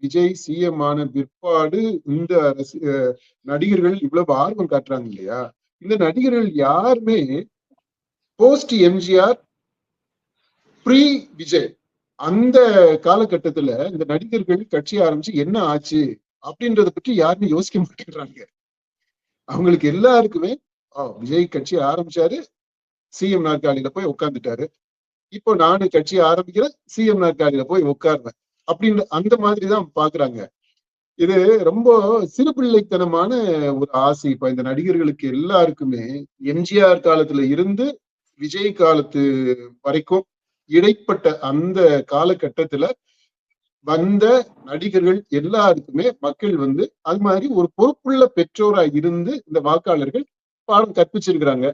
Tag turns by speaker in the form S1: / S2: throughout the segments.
S1: Vijay CM ஆன பிற்பாடு இந்த நடிகர்கள் இவ்வளவு ஆர்வம் காட்டுறாங்க இல்லையா? இந்த நடிகர்கள் யாருமே போஸ்ட் எம்ஜிஆர் ப்ரீ விஜய் அந்த காலகட்டத்துல இந்த நடிகர்கள் கட்சி ஆரம்பிச்சு என்ன ஆச்சு அப்படின்றத பற்றி யாருமே யோசிக்க மாட்டேங்கிறாங்க. அவங்களுக்கு எல்லாருக்குமே விஜய் கட்சி ஆரம்பிச்சாரு, சிஎம் நாற்காலியில போய் உட்கார்ந்துட்டாரு, இப்போ நானு கட்சி ஆரம்பிக்கிறேன், சிஎம் நாற்காலியில போய் உட்கார்றேன் அப்படின்னு அந்த மாதிரிதான் பாக்குறாங்க. இது ரொம்ப சிறு பிள்ளைத்தனமான ஒரு ஆசை. இப்ப இந்த நடிகர்களுக்கு எல்லாருக்குமே எம்ஜிஆர் காலத்துல இருந்து விஜய் காலத்து வரைக்கும் இடைப்பட்ட அந்த காலகட்டத்துல வந்த நடிகர்கள் எல்லாருக்குமே மக்கள் அது மாதிரி ஒரு பொறுப்புள்ள பெற்றோரா இருந்து இந்த வாக்காளர்கள் பாடம் கற்பிச்சிருக்கிறாங்க.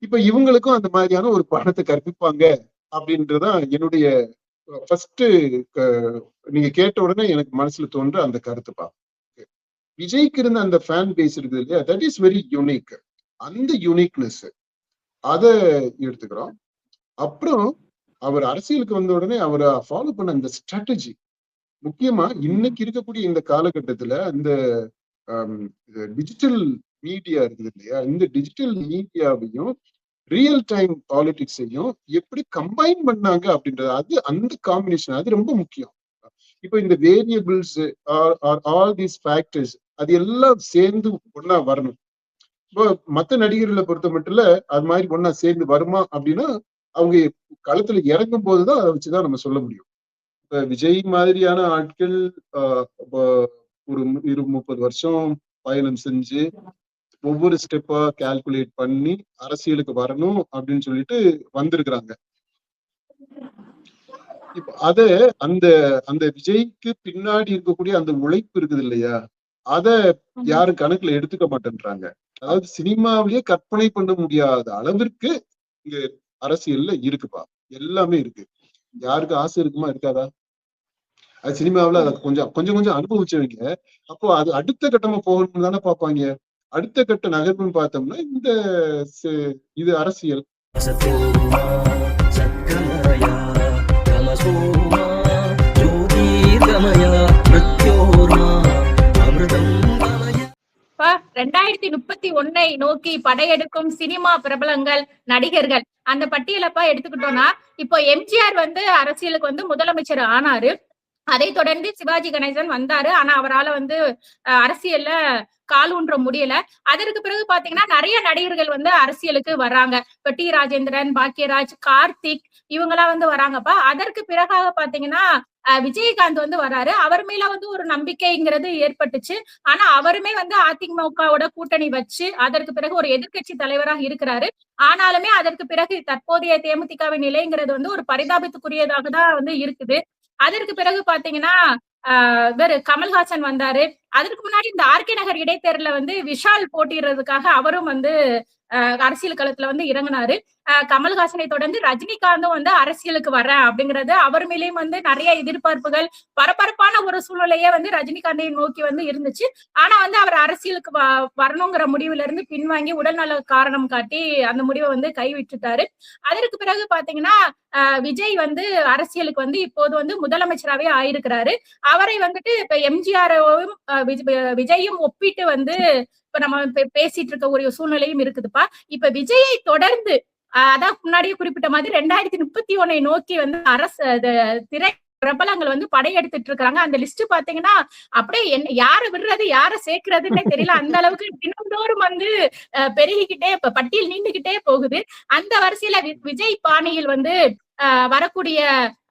S1: இப்ப இவங்களுக்கும் அந்த மாதிரியான ஒரு பாடத்தை கற்பிப்பாங்க அப்படின்றதான் என்னுடைய ஃபர்ஸ்ட் நீங்க கேட்ட உடனே எனக்கு மனசுல தோன்ற அந்த கருத்துப்பா. விஜய்க்கு இருந்த அந்த ஃபேன் பேஸ் இருக்குது இல்லையா, தட் இஸ் வெரி யூனிக். அந்த யூனிக்னஸ் அதை எடுத்துக்கிறோம். அப்புறம் அவர் அரசியலுக்கு வந்த உடனே அவரை ஃபாலோ பண்ண அந்த ஸ்ட்ராட்டஜி, முக்கியமா இன்னைக்கு இருக்கக்கூடிய இந்த காலகட்டத்துல அந்த டிஜிட்டல் மீடியா இருக்குது இல்லையா, இந்த டிஜிட்டல் மீடியாவையும் ரியல் டைம் பாலிடிக்ஸையும் எப்படி கம்பைன் பண்ணாங்க அப்படின்றது, அது அந்த காம்பினேஷன் அது ரொம்ப முக்கியம். இப்போ இந்த வேரியபிள்ஸ் ஆல் தீஸ் ஃபேக்டர்ஸ் அது எல்லாம் சேர்ந்து ஒன்னா வரணும். இப்போ மற்ற நடிகர்களை பொறுத்த மட்டும் அது மாதிரி ஒன்னா சேர்ந்து வருமா அப்படின்னா அவங்க களத்துல இறங்கும் போதுதான் அதை வச்சுதான் நம்ம சொல்ல முடியும். இப்ப விஜய் மாதிரியான ஆட்கள் ஒரு 30 வருஷம் பயணம் செஞ்சு ஒவ்வொரு ஸ்டெப்பா கால்குலேட் பண்ணி அரசியலுக்கு வரணும் அப்படின்னு சொல்லிட்டு வந்திருக்கிறாங்க. இப்ப அத அந்த அந்த விஜய்க்கு பின்னாடி இருக்கக்கூடிய அந்த உழைப்பு இருக்குது இல்லையா, அத யாரும் கணக்குல எடுத்துக்க மாட்டேன்றாங்க. அதாவது சினிமாவிலேயே கற்பனை பண்ண முடியாத அளவிற்கு இங்க அரசியல்ல இருக்குப்பா, எல்லாமே இருக்கு. யாருக்கு ஆசை இருக்குமா, இருக்காதா? அது சினிமாவில அதை கொஞ்சம் கொஞ்சம் அனுபவிச்சவங்க அப்போ அது அடுத்த கட்டமா போகணும்னு தானே பார்ப்பாங்க. அடுத்த கட்ட நகர்வுன்னு பார்த்தோம்னா இந்த இது அரசியல்.
S2: இப்ப 2031 நோக்கி படையெடுக்கும் சினிமா பிரபலங்கள் நடிகர்கள் அந்த பட்டியலப்பா எடுத்துக்கிட்டோம்னா, இப்போ எம்ஜிஆர் அரசியலுக்கு முதலமைச்சர் ஆனாரு. அதை தொடர்ந்து சிவாஜி கணேசன் வந்தாரு. ஆனா அவரால் அரசியல்ல கால் ஊன்ற முடியல. அதற்கு பிறகு பாத்தீங்கன்னா நிறைய நடிகர்கள் அரசியலுக்கு வர்றாங்க. இப்ப டி ராஜேந்திரன், பாக்யராஜ், கார்த்திக் இவங்கெல்லாம் வராங்கப்பா. அதற்கு பிறகாக பாத்தீங்கன்னா விஜயகாந்த் வராரு. அவர் மேல ஒரு நம்பிக்கைங்கிறது ஏற்பட்டுச்சு. ஆனா அவருமே அதிமுகவோட கூட்டணி வச்சு அதற்கு பிறகு ஒரு எதிர்கட்சி தலைவராக இருக்கிறாரு. ஆனாலுமே அதற்கு பிறகு தற்போதைய தேமுதிகவின் நிலைங்கிறது ஒரு பரிதாபத்துக்குரியதாக தான் இருக்குது. அதற்கு பிறகு பாத்தீங்கன்னா இவர் கமல்ஹாசன் வந்தாரு. அதற்கு முன்னாடி இந்த ஆர்கே நகர் இடைத்தேர்தல விஷால் போட்டிடுறதுக்காக அவரும் அரசியல் களத்துல இறங்கினாரு. கமல்ஹாசனை தொடர்ந்து ரஜினிகாந்தும் அரசியலுக்கு வர்றேன் அப்படிங்கறது அவர் மேலேயும் நிறைய எதிர்பார்ப்புகள், பரபரப்பான ஒரு சூழ்நிலையே ரஜினிகாந்தை நோக்கி இருந்துச்சு. ஆனா அவர் அரசியலுக்கு வரணுங்கிற முடிவுல இருந்து பின்வாங்கி உடல்நல காரணம் காட்டி அந்த முடிவை கைவிட்டுட்டாரு. அதற்கு பிறகு பாத்தீங்கன்னா விஜய் அரசியலுக்கு இப்போது முதலமைச்சராகவே ஆயிருக்கிறாரு. அவரை இப்ப எம்ஜிஆரும் விஜயும் ஒப்பிட்டு இப்ப நம்ம பேசிட்டு இருக்க ஒரு சூழ்நிலையும் இருக்குதுப்பா. இப்ப விஜயை தொடர்ந்து அதான் முன்னாடியே குறிப்பிட்ட மாதிரி 2031 நோக்கி அரசு திரை பிரபலங்கள் படையெடுத்துட்டு இருக்காங்க. அந்த லிஸ்ட் பாத்தீங்கன்னா அப்படியே யார விடுறது யார சேர்க்கிறதுன்னு தெரியல. அந்த அளவுக்கு தினந்தோறும் பெருகிக்கிட்டே பட்டியல் நீண்டுகிட்டே போகுது. அந்த வரிசையில விஜய் பாணியில் வரக்கூடிய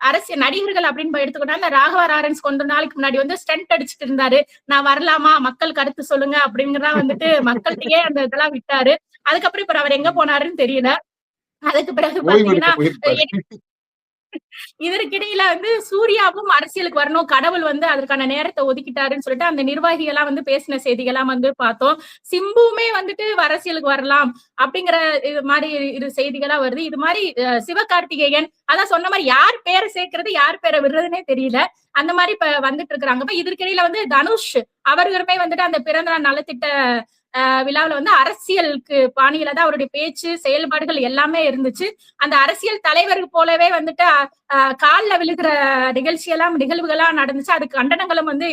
S2: அரசியல் நடிகர்கள் அப்படின்னு எடுத்துக்கிட்டா ராகவா லாரன்ஸ் கொஞ்ச நாளைக்கு முன்னாடி ஸ்டண்ட் அடிச்சுட்டு இருந்தாரு. நான் வரலாமா, மக்கள் கருத்து சொல்லுங்க அப்படிங்கிறதா மக்கள்கிட்டயே அந்த இதெல்லாம் விட்டாரு. அதுக்கப்புறம் இப்ப அவர் எங்க போனாருன்னு தெரியல. அதுக்கு பிறகு பாத்தீங்கன்னா இதற்கிடையில சூர்யாவும் அரசியலுக்கு வரணும், கடவுள் அதற்கான நேரத்தை ஒதுக்கிட்டாருன்னு சொல்லிட்டு அந்த நிர்வாகிகள் எல்லாம் பேசின செய்திகள்லாம் பார்த்தோம். சிம்புவுமே அரசியலுக்கு வரலாம் அப்படிங்கிற இது மாதிரி செய்திகளா வருது. இது மாதிரி சிவகார்த்திகேயன் அதான் சொன்ன மாதிரி யார் பேரை சேர்க்கறது யார் பேரை விடுறதுன்னே தெரியல. அந்த மாதிரி இப்ப வந்துட்டு இருக்கிறாங்க. இதற்கிடையில தனுஷ் அவர்களுமே அந்த பிறந்த நாள் நலத்திட்ட விழாவில் வந்து அரசியலுக்கு பாணியில தான் அவருடைய பேச்சு செயல்பாடுகள் எல்லாமே இருந்துச்சு. அந்த அரசியல் தலைவர் போலவே வந்துட்டு காலில் விழுகிற நிகழ்வுகளா நடந்துச்சு. அதுக்கு கண்டனங்களும் வந்து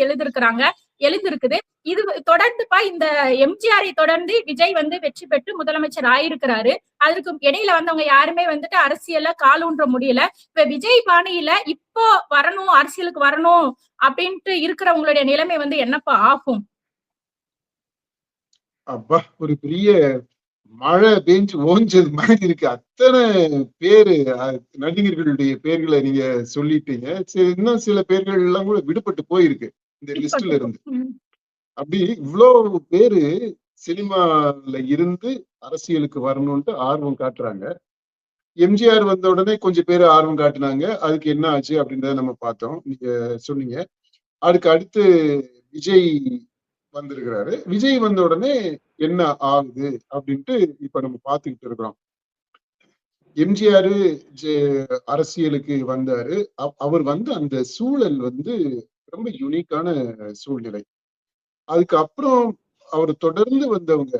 S2: எழுதிருக்குது. இது தொடர்ந்துப்பா இந்த எம்ஜிஆரை தொடர்ந்து விஜய் வந்து வெற்றி பெற்று முதலமைச்சர் ஆயிருக்கிறாரு. அதற்கு இடையில வந்தவங்க யாருமே வந்துட்டு அரசியல கால் ஊன்ற முடியல. இப்ப விஜய் பாணியில இப்போ வரணும், அரசியலுக்கு வரணும் அப்படின்ட்டு இருக்கிறவங்களுடைய நிலைமை வந்து என்னப்பா ஆகும்?
S1: அப்பா, ஒரு பெரிய மழை பெஞ்சு ஓஞ்சது மாதிரி இருக்கு. அத்தனை பேரு நடிகர்களுடைய பேர்களை நீங்க சொல்லிட்டீங்க. இன்னும் சில பேர்கள் எல்லாம் கூட விடுபட்டு போயிருக்கு இந்த லிஸ்ட்ல இருந்து. அப்படி இவ்வளவு பேரு சினிமால இருந்து அரசியலுக்கு வரணும்ட்டு ஆர்வம் காட்டுறாங்க. எம்ஜிஆர் வந்த உடனே கொஞ்சம் பேர் ஆர்வம் காட்டினாங்க. அதுக்கு என்ன ஆச்சு அப்படின்றத நம்ம பார்த்தோம். நீங்க சொன்னீங்க. அதுக்கு அடுத்து விஜய் வந்திருக்கிறாரு. விஜய் வந்த உடனே என்ன ஆகுது அப்படின்ட்டு இப்ப நம்ம பார்த்துக்கிட்டு இருக்கிறோம். எம்ஜிஆர் அரசியலுக்கு வந்தாரு. அவர் வந்து அந்த சூழல் வந்து ரொம்ப யூனிக்கான சூழ்நிலை. அதுக்கப்புறம் அவர் தொடர்ந்து வந்தவங்க,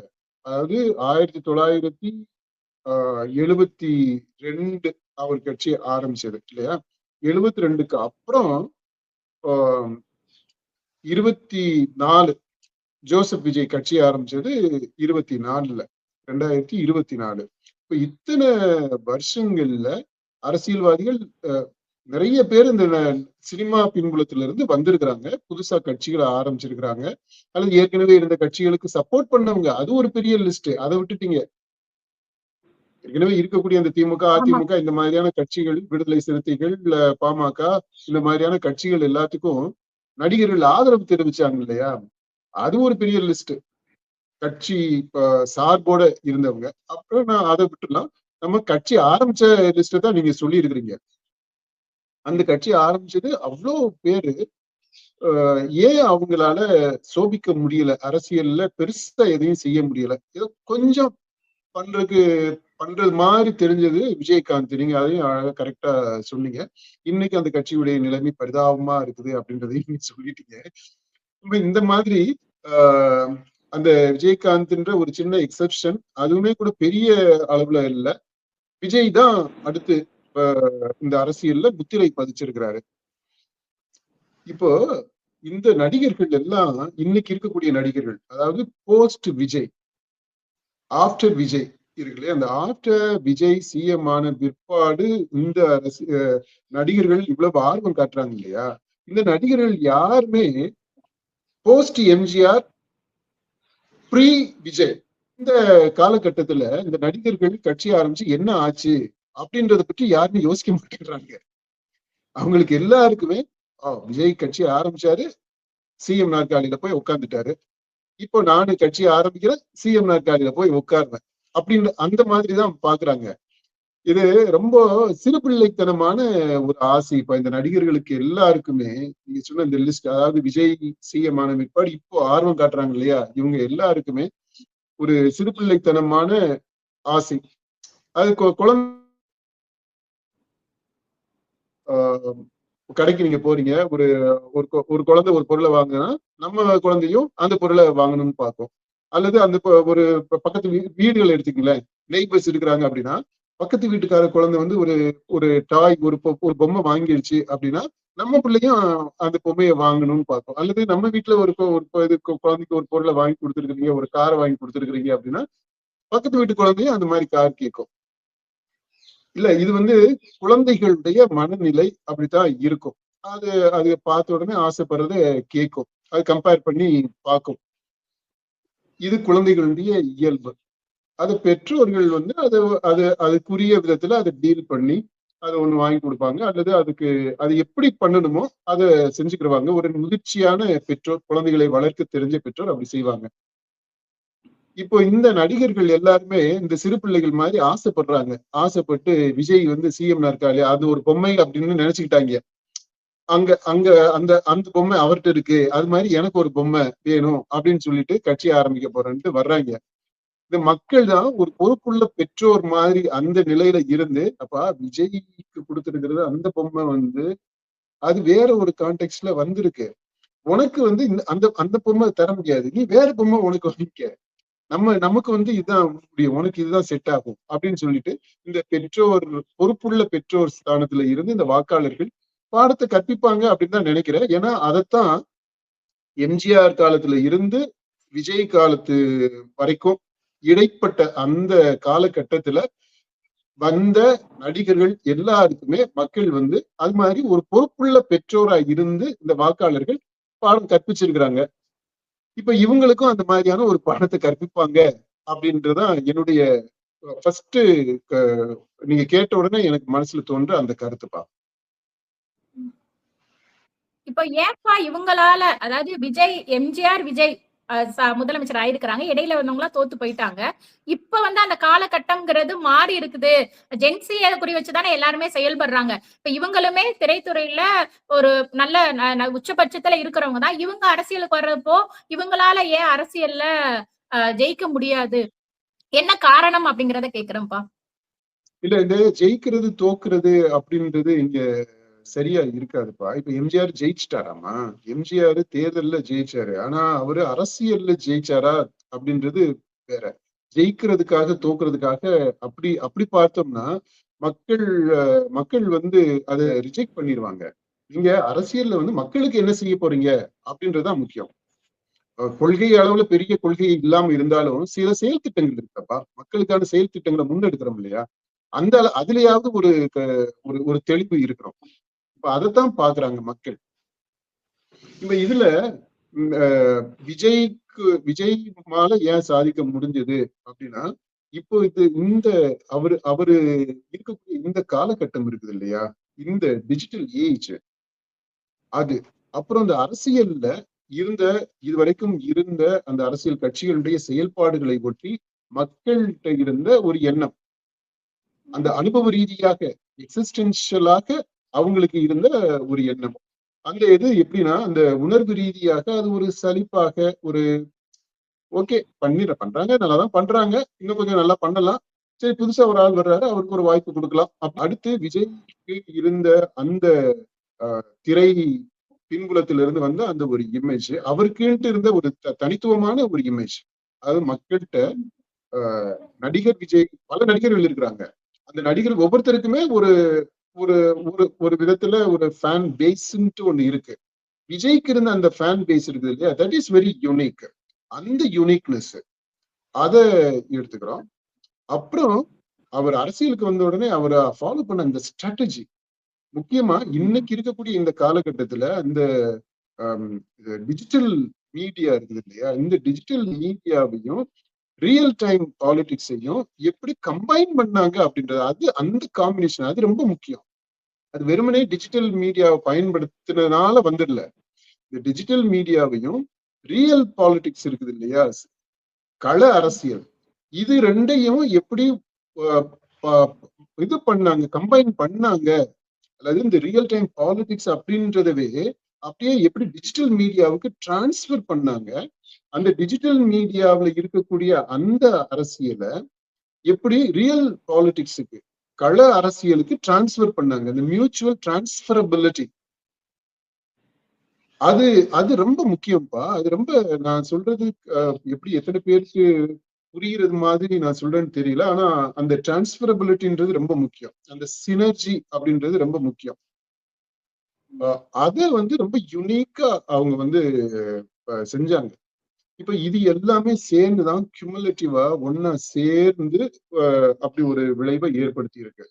S1: அதாவது 1972 அவர் கட்சி ஆரம்பிச்சது இல்லையா? 72க்கு அப்புறம் 24 ஜோசப் விஜய் கட்சி ஆரம்பிச்சது 24ல 2024. இப்ப இத்தனை வருஷங்கள்ல அரசியல்வாதிகள் நிறைய பேர் இந்த சினிமா பின்புலத்துல இருந்து வந்திருக்கிறாங்க. புதுசா கட்சிகளை ஆரம்பிச்சிருக்கிறாங்க, அல்லது ஏற்கனவே இருந்த கட்சிகளுக்கு சப்போர்ட் பண்ணவங்க. அது ஒரு பெரிய லிஸ்ட். அதை விட்டுட்டீங்க. ஏற்கனவே இருக்கக்கூடிய அந்த திமுக, அதிமுக இந்த மாதிரியான கட்சிகள், விடுதலை சிறுத்தைகள், பாமக இந்த மாதிரியான கட்சிகள் எல்லாத்துக்கும் நடிகர்கள் ஆதரவு தெரிவிச்சாங்க இல்லையா? அது ஒரு பெரிய லிஸ்ட். கட்சி சார்போட இருந்தவங்க. அப்புறம் நான் அதை விட்டுலாம். நம்ம கட்சி ஆரம்பிச்ச லிஸ்ட தான் நீங்க சொல்லி இருக்கிறீங்க. அந்த கட்சி ஆரம்பிச்சது அவ்வளோ பேரு ஏன் அவங்களால சோபிக்க முடியல? அரசியல்ல பெருசா எதையும் செய்ய முடியல. ஏதோ கொஞ்சம் பண்றது மாதிரி தெரிஞ்சது விஜயகாந்த். நீங்க அதையும் அழகா கரெக்டா சொன்னீங்க. இன்னைக்கு அந்த கட்சியுடைய நிலைமை பரிதாபமா இருக்குது அப்படின்றதையும் நீங்க சொல்லிட்டீங்க. இந்த மாதிரி அந்த விஜயகாந்த்ன்ற ஒரு சின்ன எக்ஸெப்ஷன், அதுவுமே கூட பெரிய அளவுல இல்ல. விஜய் தான் அடுத்து இந்த அரசியல்ல முத்திரை பதிச்சிருக்கிறாரு. இப்போ இந்த நடிகர்கள் எல்லாம் இன்னைக்கு இருக்கக்கூடிய நடிகர்கள், அதாவது போஸ்ட் விஜய், ஆஃப்டர் விஜய் இருக்குல்லையா? அந்த ஆஃப்டர் விஜய் சிஎம் ஆன பிற்பாடு இந்த நடிகர்கள் இவ்வளவு ஆர்வம் காட்டுறாங்க இல்லையா? இந்த நடிகர்கள் யாருமே போஸ்ட் எம்ஜிஆர், ப்ரீ விஜய் இந்த காலகட்டத்துல இந்த நடிகர்கள் கட்சி ஆரம்பிச்சு என்ன ஆச்சு அப்படின்றத பற்றி யாருமே யோசிக்க மாட்டேங்கிறாங்க. அவங்களுக்கு எல்லாருக்குமே விஜய் கட்சி ஆரம்பிச்சாரு, சிஎம் நாற்காலியில போய் உட்கார்ந்துட்டாரு. இப்போ நானு கட்சி ஆரம்பிக்கிறேன், சிஎம் நாற்காலியில போய் உட்காருவேன் அப்படின்னு அந்த மாதிரிதான் பாக்குறாங்க. இது ரொம்ப சிறுபிள்ளைத்தனமான ஒரு ஆசை. இப்ப இந்த நடிகர்களுக்கு எல்லாருக்குமே நீங்க சொன்ன இந்த லிஸ்ட், அதாவது விஜய் சிஎம் ஆன பிற்பாடு இப்போ ஆர்வம் காட்டுறாங்க இல்லையா? இவங்க எல்லாருக்குமே ஒரு சிறுபிள்ளைத்தனமான ஆசை. அது குழந்தை கடைக்கு நீங்க போறீங்க, ஒரு குழந்தை ஒரு பொருளை வாங்கினா நம்ம குழந்தையும் அந்த பொருளை வாங்கணும்னு பார்ப்போம். அல்லது அந்த ஒரு பக்கத்து வீடுகள் எடுத்துக்கங்களேன், நெய்பர்ஸ் இருக்கிறாங்க அப்படின்னா, பக்கத்து வீட்டுக்கார குழந்தை வந்து ஒரு டாய், ஒரு பொம்மை வாங்கிடுச்சு அப்படின்னா நம்ம பிள்ளையும் அந்த பொம்மையை வாங்கணும்னு பார்ப்போம். அல்லது நம்ம வீட்டுல ஒரு குழந்தைக்கு ஒரு பொருளை வாங்கி கொடுத்துருக்கீங்க, ஒரு காரை வாங்கி கொடுத்துருக்கீங்க அப்படின்னா பக்கத்து வீட்டு குழந்தையும் அந்த மாதிரி கார் கேட்கும். இல்ல, இது வந்து குழந்தைகளுடைய மனநிலை அப்படித்தான் இருக்கும். அது பார்த்த உடனே ஆசைப்படுறத கேட்கும், அது கம்பேர் பண்ணி பார்க்கும். இது குழந்தைகளுடைய இயல்பு. அது பெற்றோர்கள் வந்து அதுக்குரிய விதத்துல அதை டீல் பண்ணி அதை ஒண்ணு வாங்கி கொடுப்பாங்க, அல்லது அது எப்படி பண்ணணுமோ அதை செஞ்சுக்கிடுவாங்க. ஒரு முதிர்ச்சியான பெற்றோர், குழந்தைகளை வளர்க்க தெரிஞ்ச பெற்றோர் அப்படி செய்வாங்க. இப்போ இந்த நடிகர்கள் எல்லாருமே இந்த சிறு பிள்ளைகள் மாதிரி ஆசைப்படுறாங்க. ஆசைப்பட்டு விஜய் வந்து சிஎம் நாற்காலி, அது ஒரு பொம்மை அப்படின்னு நினைச்சுக்கிட்டாங்க. அந்த பொம்மை அவர்கிட்ட இருக்கு, அது மாதிரி எனக்கு ஒரு பொம்மை வேணும் அப்படின்னு சொல்லிட்டு கட்சி ஆரம்பிக்க போறேன்ட்டு வர்றாங்க. இந்த மக்கள் தான் ஒரு பொறுப்புள்ள பெற்றோர் மாதிரி அந்த நிலையில இருந்து, அப்பா விஜய்க்கு கொடுத்துருக்கிறது அந்த பொம்மை வந்து அது வேற ஒரு கான்டெக்ட்ல வந்திருக்கு, உனக்கு வந்து அந்த பொம்மை தர முடியாது, நீ வேற பொம்மை உனக்கு வாங்கிக்க, நமக்கு வந்து இதுதான் முடியும், உனக்கு இதுதான் செட் ஆகும் அப்படின்னு சொல்லிட்டு இந்த பொறுப்புள்ள பெற்றோர் ஸ்தானத்துல இருந்து இந்த வாக்காளர்கள் பாடத்தை கற்பிப்பாங்க அப்படின்னு தான் நினைக்கிறேன். ஏன்னா அதைத்தான் எம்ஜிஆர் காலத்துல இருந்து விஜய் காலத்து வரைக்கும் இடைப்பட்ட அந்த காலகட்டத்துல வந்த நடிகர்கள் எல்லாருக்குமே மக்கள் வந்து அது மாதிரி ஒரு பொறுப்புள்ள பெற்றோரா இருந்து இந்த வாக்காளர்கள் பாடம் கற்பிச்சிருக்கிறாங்க. இப்ப இவங்களுக்கும் அந்த மாதிரியான ஒரு பாடத்தை கற்பிப்பாங்க அப்படின்றதான் என்னுடைய ஃபர்ஸ்ட் நீங்க கேட்ட உடனே எனக்கு மனசுல தோன்ற அந்த கருத்துப்பா.
S2: இப்ப ஏன்பா இவங்களால, அதாவது எம்ஜிஆர் விஜய் முதலமைச்சர் ஆயிருக்கிறாங்க, இடையில வந்தவங்க எல்லாம் தோத்து போயிட்டாங்க. இப்ப வந்து அந்த காலகட்டம்ங்கிறது மாறி இருக்குது, ஜென்சியை குறி வச்சுதானே எல்லாருமே செயல்படுறாங்க. இப்ப இவங்களுமே திரைத்துறையில ஒரு நல்ல உச்சபட்சத்துல இருக்கிறவங்க தான். இவங்க அரசியலுக்கு வர்றப்போ இவங்களால ஏன் அரசியல்ல ஜெயிக்க முடியாது, என்ன காரணம் அப்படிங்கறத கேக்குறேன்ப்பா.
S1: இல்ல, இந்த ஜெயிக்கிறது தோக்குறது அப்படின்றது இங்க சரியா இருக்காதுப்பா. இப்ப எம்ஜிஆர் ஜெயிச்சிட்டாராமா, எம்ஜிஆர் தேர்தல்ல ஜெயிச்சாரு, ஆனா அவரு அரசியல்ல ஜெயிச்சாரா அப்படின்றது வேற. ஜெயிக்கிறதுக்காக தோக்குறதுக்காக அப்படி அப்படி பார்த்தோம்னா மக்கள் மக்கள் வந்து அதை ரிஜெக்ட் பண்ணிடுவாங்க. நீங்க அரசியல்ல வந்து மக்களுக்கு என்ன செய்ய போறீங்க அப்படின்றதுதான் முக்கியம். கொள்கை அளவுல பெரிய கொள்கை இல்லாம இருந்தாலும் சில செயல் திட்டங்கள் இருக்கப்பா, மக்களுக்கான செயல் திட்டங்களை முன்னெடுக்கிறோம் இல்லையா, அந்த அதுலயாவது ஒரு ஒரு தெளிவு இருக்கிறோம். இப்ப அதைத்தான் பாக்குறாங்க மக்கள். இப்ப இதுல விஜய் மால ஏன் சாதிக்க முடிஞ்சது அப்படின்னா, இப்போ அவரு இருக்கக்கூடிய இந்த காலகட்டம் இருக்குது இல்லையா, இந்த டிஜிட்டல் ஏஜ், அது அப்புறம் இந்த அரசியல்ல இதுவரைக்கும் இருந்த அந்த அரசியல் கட்சிகளுடைய செயல்பாடுகளை ஒட்டி மக்கள்கிட்ட இருந்த ஒரு எண்ணம், அந்த அனுபவ ரீதியாக எக்ஸிஸ்டென்ஷியலாக அவங்களுக்கு இருந்த ஒரு எண்ணம், அந்த இது எப்படின்னா அந்த உணர்வு ரீதியாக அது ஒரு சலிப்பாக, ஒரு ஓகே பண்றாங்க, நல்லாதான் பண்றாங்க, இன்னும் கொஞ்சம் நல்லா பண்ணலாம், சரி புதுசா ஒரு ஆள் வர்றாரு அவருக்கு ஒரு வாய்ப்பு கொடுக்கலாம். அடுத்து விஜய்க்கு இருந்த அந்த திரை பின்புலத்திலிருந்து வந்த அந்த ஒரு இமேஜ், அவருக்குன்ட்டு இருந்த ஒரு தனித்துவமான ஒரு இமேஜ், அதாவது மக்கள்கிட்ட நடிகர் விஜய், பல நடிகர்கள் இருக்கிறாங்க, அந்த நடிகர் ஒவ்வொருத்தருக்குமே ஒரு ஒரு ஒரு விதத்துல ஒரு ஃபேன் பேஸ்ன்ட்டு ஒண்ணு இருக்கு. விஜய்க்கு இருந்த அந்த ஃபேன் பேஸ் இருக்குது இல்லையா, தட் இஸ் வெரி யூனிக். அந்த யூனிக்னஸ் அதை எடுத்துக்கிறோம். அப்புறம் அவர் அரசியலுக்கு வந்த உடனே அவரை ஃபாலோ பண்ண அந்த ஸ்ட்ராட்டஜி, முக்கியமா இன்னைக்கு இருக்கக்கூடிய இந்த காலகட்டத்துல இந்த டிஜிட்டல் மீடியா இருக்குது இல்லையா, இந்த டிஜிட்டல் மீடியாவையும் ரியல் டைம் பாலிடிக்ஸையும் எப்படி கம்பைன் பண்ணாங்க அப்படின்றது, அந்த காம்பினேஷன் அது ரொம்ப முக்கியம். அது வெறுமனே டிஜிட்டல் மீடியாவை பயன்படுத்தினால வந்துடல, இந்த டிஜிட்டல் மீடியாவையும் ரியல் பாலிடிக்ஸ் இருக்குது இல்லையா, கள அரசியல், இது ரெண்டையும் எப்படி இது பண்ணாங்க, கம்பைன் பண்ணாங்க. அதாவது இந்த ரியல் டைம் பாலிடிக்ஸ் அப்படின்றதவே அப்படியே எப்படி டிஜிட்டல் மீடியாவுக்கு டிரான்ஸ்பர் பண்ணாங்க, அந்த டிஜிட்டல் மீடியாவில் இருக்கக்கூடிய அந்த அரசியலை எப்படி ரியல் பாலிடிக்ஸுக்கு, கள அரசியலுக்கு டிரான்ஸ்பர் பண்ணாங்க, இந்த மியூச்சுவல் டிரான்ஸ்பரபிலிட்டி, அது ரொம்ப முக்கியம்ப்பா. அது ரொம்ப, நான் சொல்றது எப்படி எத்தனை பேருக்கு புரியுறது மாதிரி நான் சொல்றேன்னு தெரியல, ஆனா அந்த டிரான்ஸ்பரபிலிட்டின்றது ரொம்ப முக்கியம், அந்த சினர்ஜி அப்படின்றது ரொம்ப முக்கியம். அதை வந்து ரொம்ப யுனிக்கா அவங்க வந்து செஞ்சாங்க. இப்ப இது எல்லாமே சேர்ந்துதான் கியூமுலேட்டிவா ஒன்னா சேர்ந்து அப்படி ஒரு விளைவை ஏற்படுத்தி இருக்கு.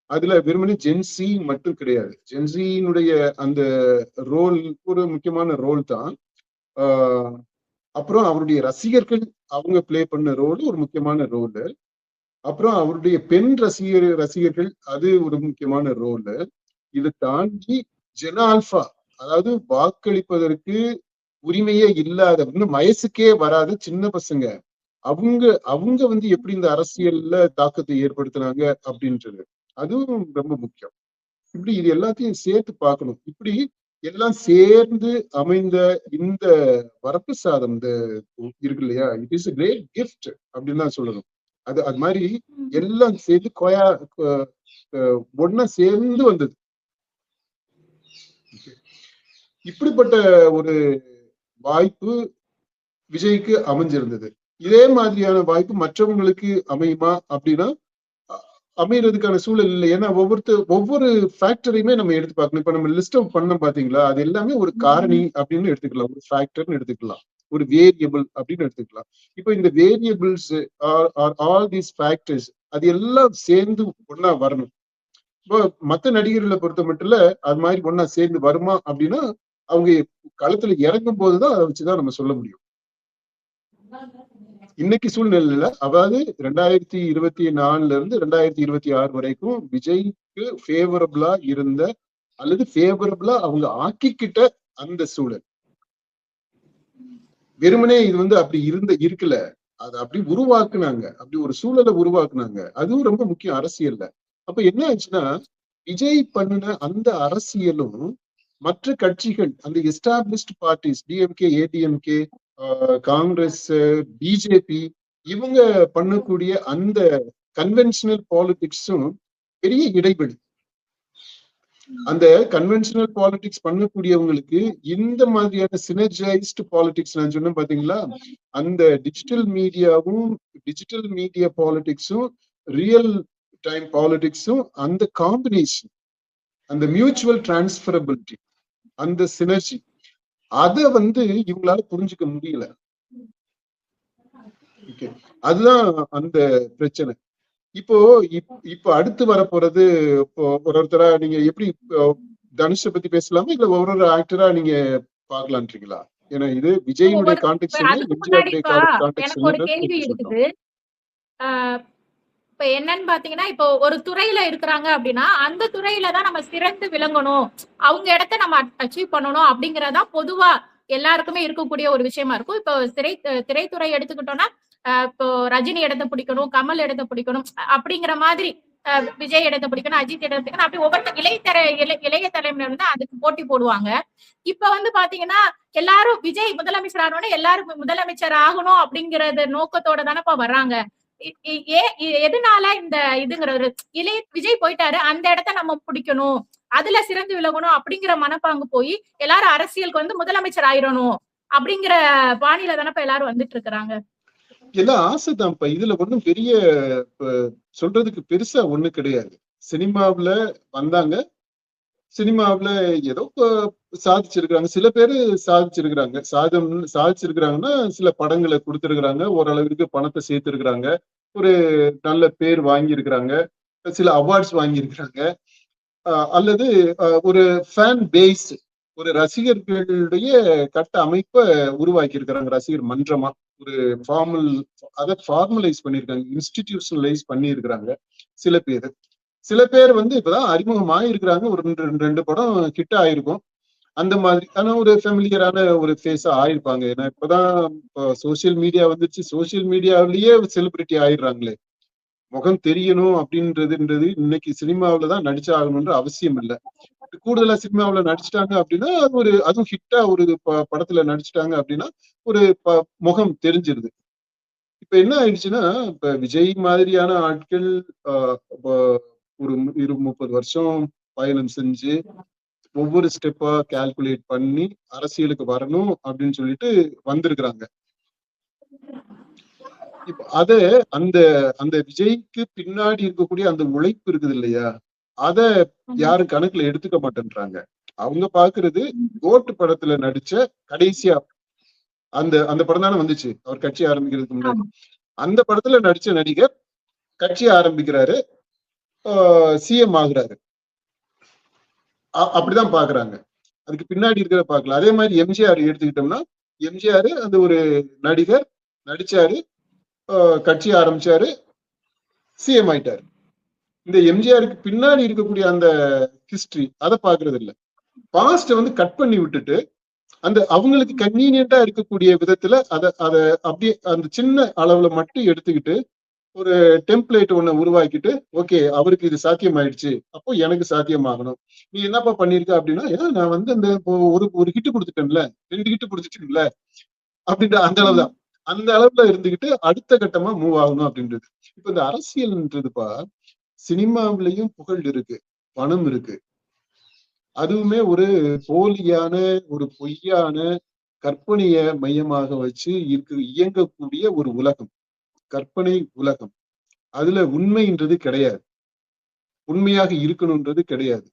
S1: அதுல வெறுமனே ஜென்சி மட்டும் கிடையாது, ஜென்சியினுடைய அந்த ரோல் ஒரு முக்கியமான ரோல் தான். அப்புறம் அவருடைய ரசிகர்கள் அவங்க பிளே பண்ண ரோல் ஒரு முக்கியமான ரோலு. அப்புறம் அவருடைய பெண் ரசிகர்கள் அது ஒரு முக்கியமான ரோலு. இதை தாண்டி ஜென ஆல்பா, அதாவது வாக்களிப்பதற்கு உரிமையே இல்லாத, இன்னும் வயசுக்கே வராத சின்ன பசங்க, அவங்க வந்து எப்படி இந்த அரசியல்ல தாக்கத்தை ஏற்படுத்தினாங்க அப்படின்றது அதுவும் ரொம்ப முக்கியம். இப்படி இது எல்லாத்தையும் சேர்த்து பார்க்கணும். இப்படி எல்லாம் சேர்ந்து அமைந்த இந்த வரப்பு சாதம் இந்த இருக்கு இல்லையா, it is a great gift அப்படின்னு தான் சொல்லணும். அது மாதிரி எல்லாம் சேர்ந்து ஒன்னா சேர்ந்து வந்தது. இப்படிப்பட்ட ஒரு வாய்ப்பு விஜய்க்கு அமைஞ்சிருந்தது. இதே மாதிரியான வாய்ப்பு மற்றவங்களுக்கு அமையுமா அப்படின்னா அமையறதுக்கான சூழல் இல்லை. ஏன்னா ஒவ்வொரு ஃபேக்டரையுமே நம்ம எடுத்து பார்க்கணும். இப்ப நம்ம லிஸ்ட் அவுட் பண்ண பாத்தீங்களா, அது எல்லாமே ஒரு காரணி அப்படின்னு எடுத்துக்கலாம், ஒரு ஃபேக்டர்னு எடுத்துக்கலாம், ஒரு வேரியபிள் அப்படின்னு எடுத்துக்கலாம். இப்ப இந்த வேரியபிள்ஸ் ஆல் தீஸ் ஃபேக்டர்ஸ் அது எல்லாம் சேர்ந்து ஒன்னா வரணும். இப்போ மத்த நடிகர்களை பொறுத்த மட்டும் அது மாதிரி ஒன்னா சேர்ந்து வருமா அப்படின்னா அவங்க களத்துல இறங்கும் போதுதான் அதை வச்சுதான் நம்ம சொல்ல முடியும். இன்னைக்கு சூழ்நிலையில அதாவது 2024 இருந்து 2026 வரைக்கும் விஜய்க்கு ஃபேவரபிளா இருந்த அல்லது ஃபேவரபிளா அவங்க ஆக்கிக்கிட்ட அந்த சூழல் வெறுமனே இது அப்படி இருக்குல்ல, அதை அப்படி உருவாக்குனாங்க, அப்படி ஒரு சூழலை உருவாக்குனாங்க. அதுவும் ரொம்ப முக்கியம் அரசியல்ல. அப்ப என்ன ஆச்சுன்னா விஜய் பண்ணின அந்த அரசியலும் மற்ற கட்சிகள், அந்த established parties, DMK, ADMK, Congress, BJP, இவங்க பண்ணக்கூடிய அந்த கன்வென்ஷனல் பாலிடிக்ஸும் பெரிய இடைவெளி. அந்த கன்வென்ஷனல் பாலிடிக்ஸ் பண்ணக்கூடியவங்களுக்கு இந்த மாதிரியான சினர்ஜைஸ்டு பாலிடிக்ஸ் நான் சொன்னேன் பாத்தீங்களா, அந்த டிஜிட்டல் மீடியா பாலிடிக்ஸும் ரியல் டைம் பாலிடிக்ஸும் அந்த காம்பினேஷன், அந்த மியூச்சுவல் டிரான்ஸ்பரபிலிட்டி, அந்த சினர்ஜி, அத இவங்களால புரிஞ்சுக்க முடியல. அதுதான் அந்த பிரச்சனை. இப்போ அடுத்து வரப்போறது ஒருத்தரா நீங்க எப்படி தனுஷை பத்தி பேசலாமா, இல்ல ஒரு ஆக்டரா நீங்க பாக்கலான்றீங்களா? ஏன்னா இது விஜயுடைய கான்டெக்ட்,
S2: எனக்கு ஒரு கேள்வி இருக்குது. இப்ப என்னன்னு பாத்தீங்கன்னா, இப்போ ஒரு துறையில இருக்கிறாங்க அப்படின்னா அந்த துறையில தான் நம்ம சிறந்து விளங்கணும், அவங்க இடத்த நம்ம அச்சீவ் பண்ணணும் அப்படிங்கறதான் பொதுவா எல்லாருக்குமே இருக்கக்கூடிய ஒரு விஷயமா இருக்கும். இப்போ திரைத்துறை எடுத்துக்கிட்டோம்னா இப்போ ரஜினி இடத்தை பிடிக்கணும், கமல் இடத்தை பிடிக்கணும் அப்படிங்கிற மாதிரி, விஜய் இடத்தை பிடிக்கணும், அஜித் இடத்தை பிடிக்கணும், அப்படி ஒவ்வொரு இளைய தலைமுறை அதுக்கு போட்டி போடுவாங்க. இப்ப பாத்தீங்கன்னா எல்லாரும் விஜய் முதலமைச்சர் ஆனோட எல்லாரும் முதலமைச்சர் ஆகணும் அப்படிங்கறது நோக்கத்தோட தானப்பா வர்றாங்க. எதனால இந்த இதுங்கிறது விஜய் போயிட்டாரு, அந்த இடத்த நம்ம பிடிக்கணும், அதுல சிறந்து விலகணும் அப்படிங்கிற மனப்பாங்கு போய் எல்லாரும் அரசியலுக்கு முதலமைச்சர் ஆயிரணும் அப்படிங்கிற பாணியில தானப்ப எல்லாரும் வந்துட்டு இருக்கிறாங்க.
S1: எல்லாம் ஆசைதான்ப்பா. இதுல ஒண்ணும் பெரிய சொல்றதுக்கு பெருசா ஒண்ணு கிடையாது. சினிமாவுல வந்தாங்க, சினிமாவுல ஏதோ சாதிச்சிருக்கிறாங்க, சில பேரு சாதிச்சிருக்கிறாங்கன்னா சில படங்களை கொடுத்திருக்கிறாங்க, ஓரளவிற்கு பணத்தை சேர்த்திருக்கிறாங்க, ஒரு நல்ல பேர் வாங்கியிருக்கிறாங்க, சில அவார்ட்ஸ் வாங்கியிருக்கிறாங்க, அல்லது ஒரு ஃபேன் பேஸ், ஒரு ரசிகர்களுடைய கட்ட அமைப்பை உருவாக்கி இருக்கிறாங்க, ரசிகர் மன்றமா ஒரு ஃபார்மலைஸ் பண்ணிருக்காங்க, இன்ஸ்டிடியூஷனலைஸ் பண்ணி இருக்கிறாங்க. சில பேர் இப்பதான் அறிமுகமாக இருக்கிறாங்க, ஒரு ரெண்டு படம் கிட்ட ஆயிருக்கும், அந்த மாதிரி ஆனா ஒரு ஃபெமிலியரான ஒரு ஃபேஸா ஆயிருப்பாங்க. ஏன்னா இப்பதான் சோசியல் மீடியா வந்துருச்சு, சோசியல் மீடியாவிலேயே செலிபிரிட்டி ஆயிடுறாங்களே. முகம் தெரியணும் அப்படின்றது இன்னைக்கு சினிமாவிலதான் நடிச்சாகணும்ன்ற அவசியம் இல்லை. கூடுதலா சினிமாவில நடிச்சுட்டாங்க அப்படின்னா அதுவும் ஹிட்டா ஒரு படத்துல நடிச்சுட்டாங்க அப்படின்னா ஒரு முகம் தெரிஞ்சிருது. இப்ப என்ன ஆயிடுச்சுன்னா, இப்ப விஜய் மாதிரியான ஆட்கள் ஒரு 30 வருஷம் பயணம் செஞ்சு ஒவ்வொரு ஸ்டெப்பா கால்குலேட் பண்ணி அரசியலுக்கு வரணும் அப்படின்னு சொல்லிட்டு வந்திருக்கிறாங்க. இப்ப அந்த விஜய்க்கு பின்னாடி இருக்கக்கூடிய அந்த உழைப்பு இருக்குது இல்லையா, அத யாரும் கணக்குல எடுத்துக்க மாட்டேன்றாங்க. அவங்க பாக்குறது கோட்டு படத்துல நடிச்ச கடைசியா அந்த படம் தானே வந்துச்சு அவர் கட்சி ஆரம்பிக்கிறதுக்கு முன்னாடி, அந்த படத்துல நடிச்ச நடிகர் கட்சி ஆரம்பிக்கிறாரு, சிஎம் ஆகுறாரு, அப்படிதான் பாக்குறாங்க. அதுக்கு பின்னாடி இருக்கிற பாக்கல. அதே மாதிரி எம்ஜிஆர் எடுத்துக்கிட்டோம்னா, எம்ஜிஆர் அந்த ஒரு நடிகர் நடிச்சாரு, கட்சி ஆரம்பிச்சாரு, சிஎம் ஆயிட்டாரு. இந்த எம்ஜிஆருக்கு பின்னாடி இருக்கக்கூடிய அந்த ஹிஸ்டரி அதை பாக்குறது இல்லை. பாஸ்ட் கட் பண்ணி விட்டுட்டு அந்த அவங்களுக்கு கன்வீனியன்டா இருக்கக்கூடிய விதத்துல அதை அப்படியே அந்த சின்ன அளவுல மட்டும் எடுத்துக்கிட்டு ஒரு டெம்ப்ளேட் ஒண்ணு உருவாக்கிட்டு, ஓகே அவருக்கு இது சாத்தியமாயிடுச்சு, அப்போ எனக்கு சாத்தியமாகணும், நீ என்னப்பா பண்ணிருக்க அப்படின்னா, ஏன்னா நான் அந்த ஒரு ஹிட் கொடுத்துட்டேன்ல, 2 ஹிட் கொடுத்துட்டேன்ல அப்படின்ற அந்த அளவுல இருந்துகிட்டு அடுத்த கட்டமா மூவ் ஆகணும் அப்படின்றது. இப்ப இந்த அரசியல்ன்றதுப்பா, சினிமாவிலையும் புகழ் இருக்கு, பணம் இருக்கு, அதுவுமே ஒரு போலியான, ஒரு பொய்யான, கற்பனைய மையமாக வச்சு இயங்கக்கூடிய ஒரு உலகம், கற்பனை உலகம். அதுல உண்மைன்றது கிடையாது, உண்மையாக இருக்கணும்ன்றது கிடையாது.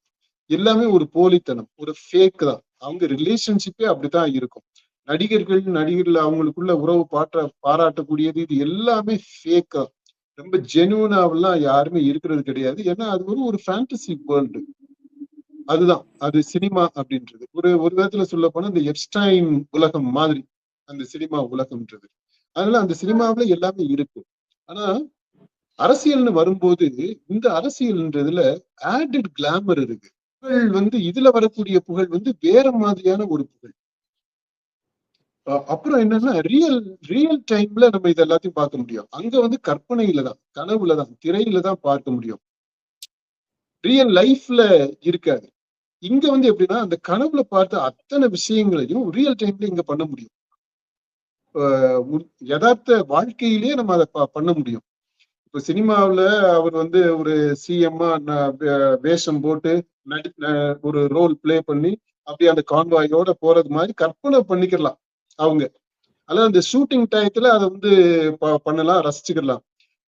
S1: எல்லாமே ஒரு போலித்தனம், ஒரு ஃபேக் தான். அவங்க ரிலேஷன்ஷிப்பே அப்படித்தான் இருக்கும். நடிகர்கள் அவங்களுக்குள்ள உறவு பாராட்டக்கூடியது இது எல்லாமே ஃபேக்கா, ரொம்ப ஜெனுவனாவெல்லாம் யாருமே இருக்கிறது கிடையாது. ஏன்னா அது ஒரு ஃபேண்டசி வேர்ல்டு. அதுதான் அது சினிமா அப்படின்றது. ஒரு விதத்துல சொல்ல போனா இந்த எப்ஸ்டைன் உலகம் மாதிரி அந்த சினிமா உலகம்ன்றது. அதனால அந்த சினிமாவுல எல்லாமே இருக்கு. ஆனா அரசியல்னு வரும்போது இந்த அரசியல்ன்றதுல ஆடட் கிளாமர் இருக்கு. புகழ் இதுல வரக்கூடிய புகழ் வேற மாதிரியான ஒரு புகழ். அப்புறம் என்னன்னா ரியல் டைம்ல நம்ம இது எல்லாத்தையும் பார்க்க முடியும். அங்க கற்பனையில தான், கனவுல தான், திரையில தான் பார்க்க முடியும். ரியல் லைஃப்ல இருக்காது. இங்க எப்படின்னா அந்த கனவுல பார்த்த அத்தனை விஷயங்களையும் ரியல் டைம்ல இங்க பண்ண முடியும். யதார்த்த வாழ்க்கையிலேயே நம்ம அதை பண்ண முடியும். இப்ப சினிமாவுல அவர் ஒரு சிஎம்மா வேஷம் போட்டு ஒரு ரோல் பிளே பண்ணி அப்படியே அந்த கான்வாயோட போறது மாதிரி கற்பனை பண்ணிக்கலாம் அவங்க. ஆனா அந்த ஷூட்டிங் டயத்துல அதை பண்ணலாம், ரசிச்சுக்கலாம்.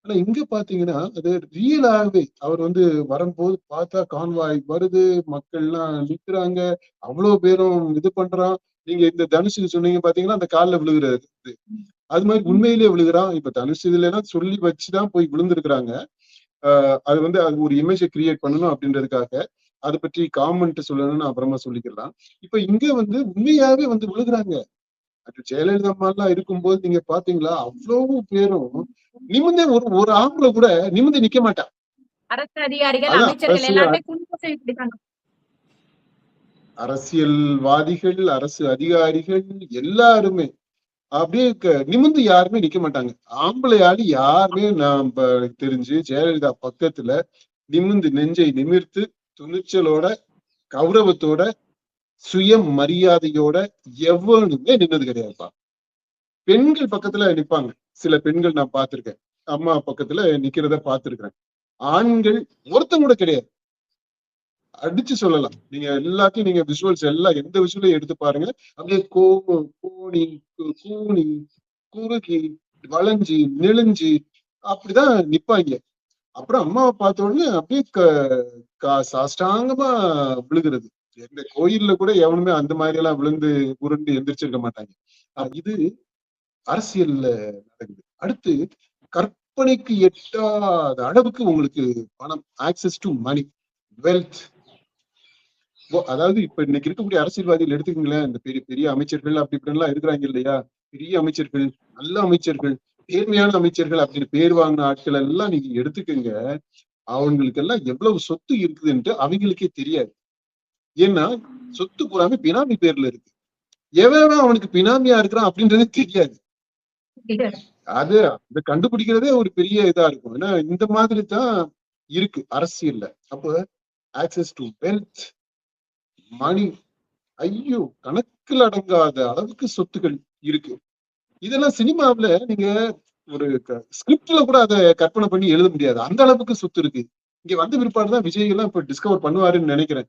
S1: ஆனா இங்க பாத்தீங்கன்னா அது ரியலாகவே அவர் வரும்போது பார்த்தா கான்வாய் வருது, மக்கள்லாம் நிக்கிறாங்க, அவ்வளவு பேரும் இது பண்றான். நீங்க இந்த தனுஷுக்கு சொன்னீங்க பாத்தீங்கன்னா அந்த காலில் விழுகிறது, அது மாதிரி உண்மையிலேயே விழுகிறான். இப்ப தனுஷ் இதுல எல்லாம் சொல்லி வச்சுதான் போய் விழுந்திருக்கிறாங்க. அது அது ஒரு இமேஜை கிரியேட் பண்ணணும் அப்படின்றதுக்காக. அதை பற்றி காமெண்ட் சொல்லணும்னு அப்புறமா சொல்லிக்கலாம். இப்ப இங்க உண்மையாவே விழுகிறாங்க. அது ஜெயலலிதா அம்மாலாம் இருக்கும்போது நீங்க பாத்தீங்களா, அவ்வளவு பேரும் நிமிர்ந்தே ஒரு ஆம்பளை கூட நிமிர்ந்து நிக்க மாட்டான்.
S2: அரசு அதிகாரிகள், அமைச்சர்கள் எல்லாருமே
S1: அரசியல்வாதிகள், அரசு அதிகாரிகள் எல்லாருமே அப்படியே நிமிர்ந்து யாருமே நிக்க மாட்டாங்க. ஆம்பளையாடி யாருமே நான் தெரிஞ்சு ஜெயலலிதா பக்கத்துல நிமிர்ந்து நெஞ்சை நிமிர்த்து துணிச்சலோட கௌரவத்தோட சுய மரியாதையோட எவனுமே நின்னது கிடையாதுப்பா. பெண்கள் பக்கத்துல நிப்பாங்க, சில பெண்கள் நான் பார்த்திருக்கேன், அம்மா பக்கத்துல நிக்கிறத பார்த்திருக்கிறேன். ஆண்கள் ஒருத்தம் கூட கிடையாது. அடிச்சு சொல்லலாம். நீங்க எல்லாத்தையும் நீங்க விஷுவல்ஸ் எல்லாம் எந்த விஷுவலையும் எடுத்து பாருங்க. அப்படியே கோணி கூணி குறுகி வளைஞ்சி நெளிஞ்சு அப்படிதான் நிப்பாங்க. அப்புறம் அம்மாவை பார்த்த உடனே அப்படியே சாஷ்டாங்கமா விழுகிறது. எந்த கோயில்ல கூட எவனுமே அந்த மாதிரி எல்லாம் விழுந்து உருண்டு எந்திரிச்சிருக்க மாட்டாங்க. இது அரசியல்ல நடக்குது. அடுத்து கற்பனைக்கு எட்டாத அளவுக்கு உங்களுக்கு பணம், ஆக்சஸ் டு மணி, வெல்த். அதாவது இப்ப இன்னைக்கு இருக்கக்கூடிய அரசியல்வாதிகள் எடுத்துக்கீங்களேன், இந்த பெரிய பெரிய அமைச்சர்கள் அப்படி இப்படிலாம் இருக்கிறாங்க இல்லையா, பெரிய அமைச்சர்கள், நல்ல அமைச்சர்கள், நேர்மையான அமைச்சர்கள் அப்படின்னு பேர் வாங்கின ஆட்கள் எல்லாம் நீங்க எடுத்துக்கங்க. அவங்களுக்கு எல்லாம் எவ்வளவு சொத்து இருக்குதுன்ட்டு அவங்களுக்கே தெரியாது. ஏன்னா சொத்து பூராமே பினாமி பேர்ல இருக்கு. எவன் அவனுக்கு பினாமியா இருக்கிறான் அப்படின்றதே தெரியாது. அது அதை கண்டுபிடிக்கிறதே ஒரு பெரிய இதா இருக்கும். ஏன்னா இந்த மாதிரி தான் இருக்கு அரசியல்ல. அப்ப ஆக்சஸ் டு வெல்த், மணி, ஐயோ கணக்கில் அடங்காத அளவுக்கு சொத்துக்கள் இருக்கு. இதெல்லாம் சினிமாவுல நீங்க ஒரு ஸ்கிரிப்ட்ல கூட அதை கற்பனை பண்ணி எழுத முடியாது, அந்த அளவுக்கு சொத்து இருக்கு. இங்க வந்த பிற்பாடுதான் விஜய் எல்லாம் இப்ப டிஸ்கவர் பண்ணுவாருன்னு நினைக்கிறேன்.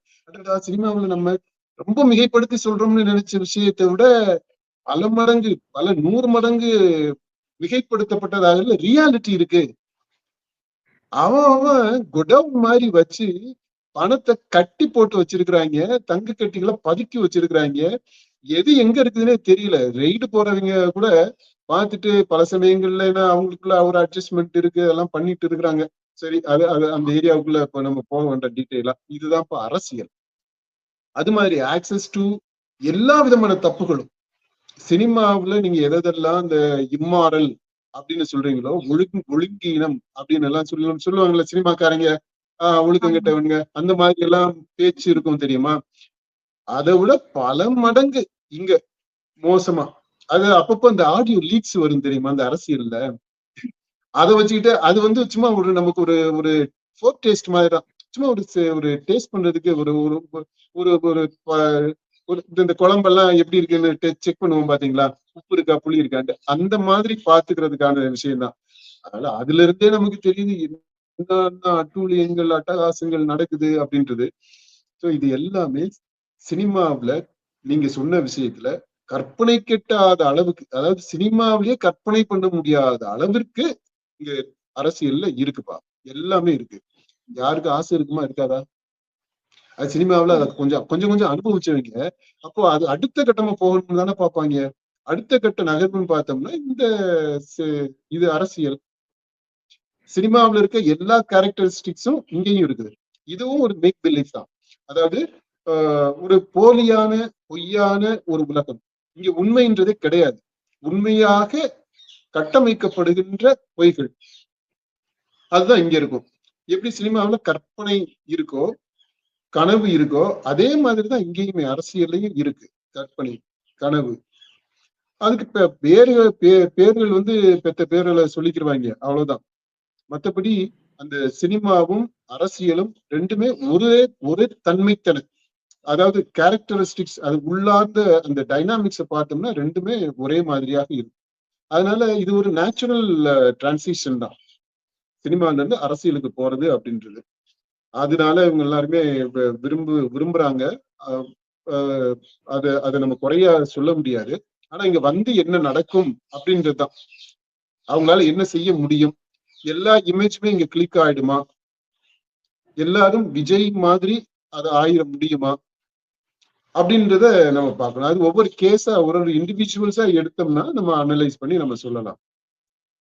S1: சினிமாவுல நம்ம ரொம்ப மிகைப்படுத்தி சொல்றோம்னு நினைச்ச விஷயத்தை விட பல மடங்கு, பல 100 மடங்கு மிகைப்படுத்தப்பட்டதாக ரியாலிட்டி இருக்கு. அவன் குடவுன் மாதிரி வச்சு பணத்தை கட்டி போட்டு வச்சிருக்கிறாங்க, தங்க கட்டிகளை பதுக்கி வச்சிருக்கிறாங்க. எது எங்க இருக்குதுன்னே தெரியல. ரெய்டு போறவங்க கூட பார்த்துட்டு பல சமயங்கள்ல அவங்களுக்குள்ள ஒரு அட்ஜஸ்ட்மெண்ட் இருக்கு, அதெல்லாம் பண்ணிட்டு இருக்கிறாங்க. சரி, அது அந்த ஏரியாவுக்குள்ள இப்ப நம்ம போக வேண்டாம் டீட்டெயிலா. இதுதான் இப்ப அரசியல். அது மாதிரி ஆக்சஸ் டு எல்லா விதமான தப்புகளும் சினிமாவுல நீங்க எதெல்லாம் இந்த இம்மாரல் அப்படின்னு சொல்றீங்களோ, ஒழுங்கீனம் அப்படின்னு எல்லாம் சொல்லுவாங்கல்ல சினிமாக்காரங்க, ஒழுக்கம் கெட்டவனுங்க, அந்த மாதிரி எல்லாம் பேச்சு இருக்கும் தெரியுமா. அதை விட பல மடங்கு இங்க மோசமா. அது அப்பப்போ அந்த ஆடியோ லீக்ஸ் வரும் தெரியுமா அந்த அரசியல்ல. அதை வச்சுக்கிட்டு அது சும்மா நமக்கு ஒரு ஃபோக் டேஸ்ட் மாதிரி தான். சும்மா ஒரு டேஸ்ட் பண்றதுக்கு ஒரு இந்த குழம்பெல்லாம் எப்படி இருக்குன்னு செக் பண்ணுவோம் பாத்தீங்களா, உப்பு இருக்கா புளி இருக்கான்ட்டு, அந்த மாதிரி பாத்துக்கிறதுக்கான விஷயம் தான். அதனால அதுல இருந்தே நமக்கு தெரியுது என்ன அட்டூழியங்கள் அட்டகாசங்கள் நடக்குது அப்படின்றது. சோ இது எல்லாமே சினிமாவுல நீங்க சொன்ன விஷயத்துல கற்பனை கெட்டாத அளவுக்கு, அதாவது சினிமாவிலேயே கற்பனை பண்ண முடியாத அளவிற்கு இங்க அரசியல்ல இருக்குப்பா. எல்லாமே இருக்கு. யாருக்கு ஆசை இருக்குமா இருக்காதா? அது சினிமாவுல அதை கொஞ்சம் கொஞ்சம் கொஞ்சம் அனுபவிச்சவங்க அப்போ அது அடுத்த கட்டமா போகணும்னு தானே பார்ப்பாங்க. அடுத்த கட்ட நகர்வுன்னு பார்த்தோம்னா இந்த இது அரசியல். சினிமாவில் இருக்க எல்லா கேரக்டரிஸ்டிக்ஸும் இங்கேயும் இருக்குது. இதுவும் ஒரு மேக் பிலீஃப் தான். அதாவது ஒரு போலியான பொய்யான ஒரு உலகம். இங்க உண்மைன்றதே கிடையாது. உண்மையாக கட்டமைக்கப்படுகின்ற பொய்கள். அதுதான் இங்க இருக்கும். எப்படி சினிமாவுல கற்பனை இருக்கோ, கனவு இருக்கோ, அதே மாதிரிதான் இங்கேயுமே அரசியல்லையும் இருக்கு. கற்பனை, கனவு. அதுக்கு பேர்கள் வந்து பெத்த பேர்களை சொல்லிக்கிருவாங்க, அவ்வளவுதான். மற்றபடி அந்த சினிமாவும் அரசியலும் ரெண்டுமே ஒரே தன்மைத்தன, அதாவது கேரக்டரிஸ்டிக்ஸ், அது உள்ளார்ந்த அந்த டைனாமிக்ஸை பார்த்தோம்னா ரெண்டுமே ஒரே மாதிரியாக இருக்கும். அதனால இது ஒரு நேச்சுரல் டிரான்சிஷன் தான் சினிமால இருந்து அரசியலுக்கு போறது அப்படின்றது. அதனால இவங்க எல்லாருமே விரும்புறாங்க. அதை நம்ம குறையா சொல்ல முடியாது. ஆனா இங்க வந்து என்ன நடக்கும் அப்படின்றதுதான், அவங்களால என்ன செய்ய முடியும், எல்லா இமேஜுமே இங்க கிளிக் ஆயிடுமா, எல்லாரும் விஜய் மாதிரி அதை ஆயிட முடியுமா அப்படின்றத நம்ம பார்க்கணும். அது ஒவ்வொரு கேஸா ஒரு இண்டிவிஜுவல்ஸா எடுத்தோம்னா நம்ம அனலைஸ் பண்ணி நம்ம சொல்லலாம்.